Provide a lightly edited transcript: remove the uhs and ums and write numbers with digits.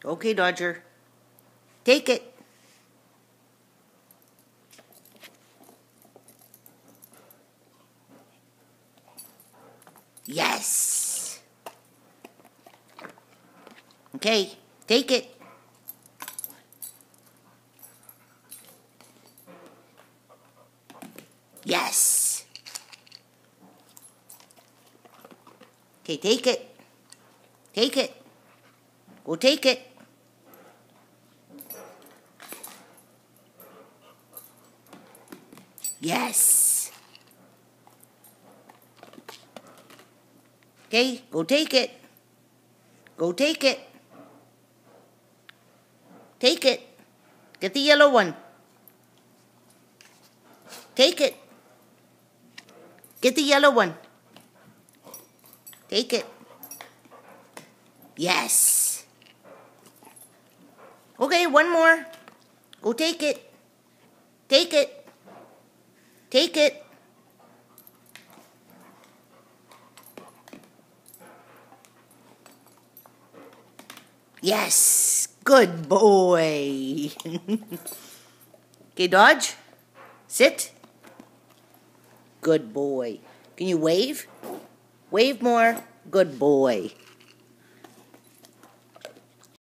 Okay, Dodger. Take it. Yes. Okay, take it. Yes. Okay, take it. Take it. Go take it. Yes. Okay, go take it. Go take it. Take it. Get the yellow one. Take it. Get the yellow one. Take it. Yes. Okay, one more. Go take it. Take it. Take it. Yes. Good boy. Okay, Dodge. Sit. Good boy. Can you wave? Wave more. Good boy.